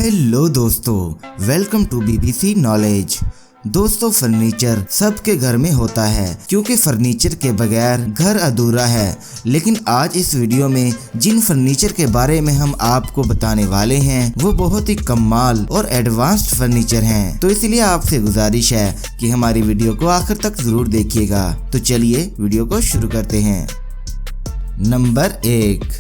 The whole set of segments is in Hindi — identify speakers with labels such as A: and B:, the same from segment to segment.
A: हेलो दोस्तों, वेलकम टू बीबीसी नॉलेज। दोस्तों, फर्नीचर सबके घर में होता है क्योंकि फर्नीचर के बगैर घर अधूरा है। लेकिन आज इस वीडियो में जिन फर्नीचर के बारे में हम आपको बताने वाले हैं वो बहुत ही कमाल और एडवांस्ड फर्नीचर हैं। तो इसलिए आपसे गुजारिश है कि हमारी वीडियो को आखिर तक जरूर देखिएगा। तो चलिए वीडियो को शुरू करते हैं। नंबर 1,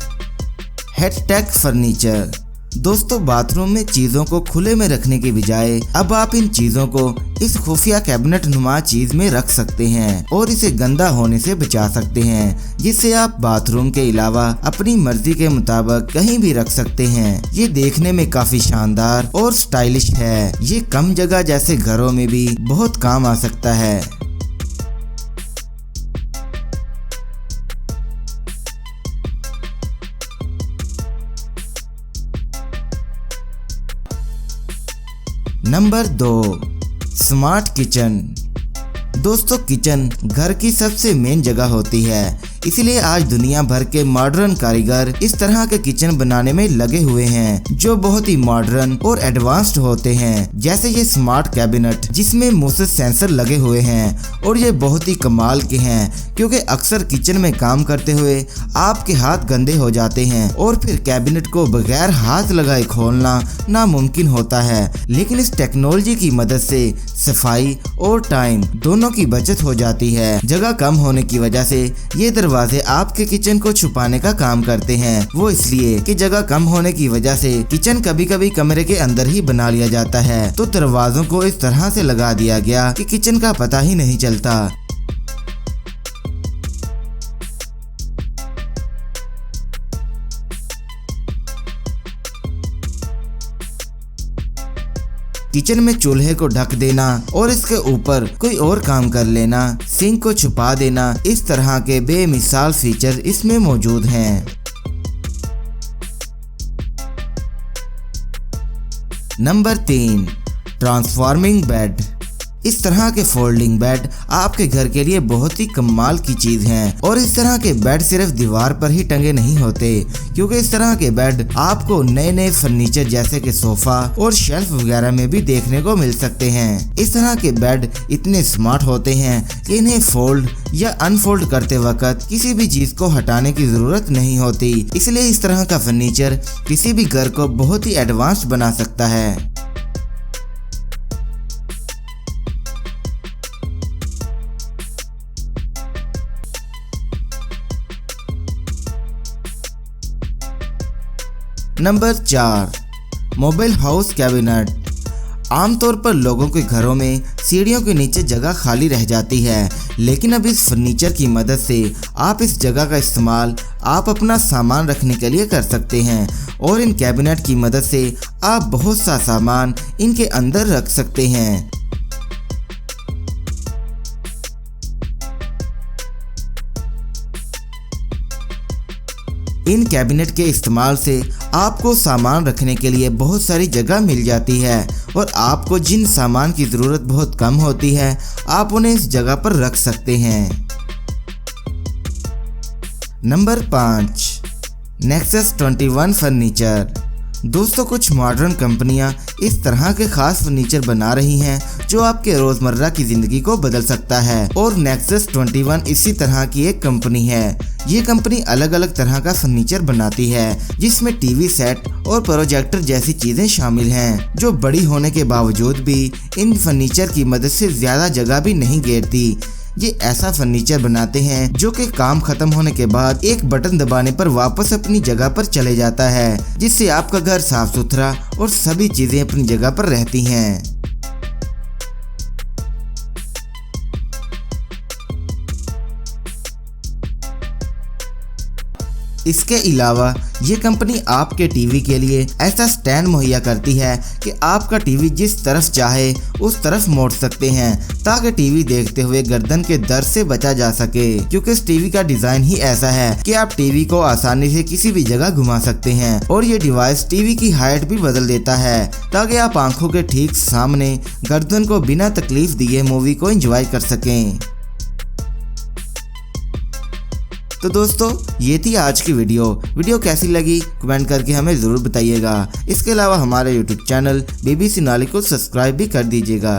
A: हेडटेक फर्नीचर। दोस्तों, बाथरूम में चीजों को खुले में रखने के बजाय अब आप इन चीजों को इस खुफिया कैबिनेट नुमा चीज में रख सकते हैं और इसे गंदा होने से बचा सकते हैं, जिससे आप बाथरूम के अलावा अपनी मर्जी के मुताबिक कहीं भी रख सकते हैं। ये देखने में काफी शानदार और स्टाइलिश है। ये कम जगह जैसे घरों में भी बहुत काम आ सकता है। Number 2, smart kitchen. दोस्तों, किचन घर की सबसे मेन जगह होती है, इसलिए आज दुनिया भर के मॉडर्न कारीगर इस तरह के किचन बनाने में लगे हुए हैं जो बहुत ही मॉडर्न और एडवांस्ड होते हैं। जैसे ये स्मार्ट कैबिनेट जिसमें मोसेस सेंसर लगे हुए हैं और ये बहुत ही कमाल के हैं क्योंकि अक्सर किचन में काम करते हुए आपके हाथ गंदे हो जाते हैं और फिर कैबिनेट को बगैर हाथ लगाए खोलना नामुमकिन होता है। लेकिन इस टेक्नोलॉजी की मदद से सफाई और टाइम दोनों की बचत हो जाती है। जगह कम होने की वजह से ये दरवाजे आपके किचन को छुपाने का काम करते हैं। वो इसलिए कि जगह कम होने की वजह से किचन कभी कभी कमरे के अंदर ही बना लिया जाता है, तो दरवाजों को इस तरह से लगा दिया गया कि किचन का पता ही नहीं चलता। किचन में चूल्हे को ढक देना और इसके ऊपर कोई और काम कर लेना, सिंक को छुपा देना, इस तरह के बेमिसाल फीचर इसमें मौजूद हैं। Number 3, transforming bed. इस तरह के फोल्डिंग बेड आपके घर के लिए बहुत ही कमाल की चीज हैं और इस तरह के बेड सिर्फ दीवार पर ही टंगे नहीं होते, क्योंकि इस तरह के बेड आपको नए नए फर्नीचर जैसे कि सोफा और शेल्फ वगैरह में भी देखने को मिल सकते हैं। इस तरह के बेड इतने स्मार्ट होते हैं कि इन्हें फोल्ड या अनफोल्ड करते वक्त किसी भी चीज को हटाने की जरूरत नहीं होती, इसलिए इस तरह का फर्नीचर किसी भी घर को बहुत ही एडवांस बना सकता है। Number 4, mobile house cabinet. आमतौर पर लोगों के घरों में सीढ़ियों के नीचे जगह खाली रह जाती है, लेकिन अब इस फर्नीचर की मदद से आप इस जगह का इस्तेमाल आप अपना सामान रखने के लिए कर सकते हैं और इन कैबिनेट की मदद से आप बहुत सा सामान इनके अंदर रख सकते हैं। इन कैबिनेट के इस्तेमाल से आपको सामान रखने के लिए बहुत सारी जगह मिल जाती है और आपको जिन सामान की ज़रूरत बहुत कम होती है आप उन्हें इस जगह पर रख सकते हैं। Number 5, nexus 21 furniture. दोस्तों, कुछ मॉडर्न कंपनियां इस तरह के खास फर्नीचर बना रही हैं जो आपके रोजमर्रा की जिंदगी को बदल सकता है और नेक्सस 21 इसी तरह की एक कंपनी है। ये कंपनी अलग अलग तरह का फर्नीचर बनाती है जिसमें टीवी सेट और प्रोजेक्टर जैसी चीजें शामिल हैं, जो बड़ी होने के बावजूद भी इन फर्नीचर की मदद से ज्यादा जगह भी नहीं घेरती। ये ऐसा फर्नीचर बनाते हैं जो कि काम खत्म होने के बाद एक बटन दबाने पर वापस अपनी जगह पर चले जाता है, जिससे आपका घर साफ सुथरा और सभी चीजें अपनी जगह पर रहती हैं। इसके अलावा ये कंपनी आपके टीवी के लिए ऐसा स्टैंड मुहैया करती है कि आपका टीवी जिस तरफ चाहे उस तरफ मोड़ सकते हैं ताकि टीवी देखते हुए गर्दन के दर्द से बचा जा सके, क्योंकि इस टीवी का डिजाइन ही ऐसा है कि आप टीवी को आसानी से किसी भी जगह घुमा सकते हैं और ये डिवाइस टीवी की हाइट भी बदल देता है ताकि आप आंखों के ठीक सामने गर्दन को बिना तकलीफ दिए मूवी को एंजॉय कर सकें। तो दोस्तों ये थी आज की वीडियो कैसी लगी कमेंट करके हमें ज़रूर बताइएगा। इसके अलावा हमारे YouTube चैनल BBC नॉलेज को सब्सक्राइब भी कर दीजिएगा।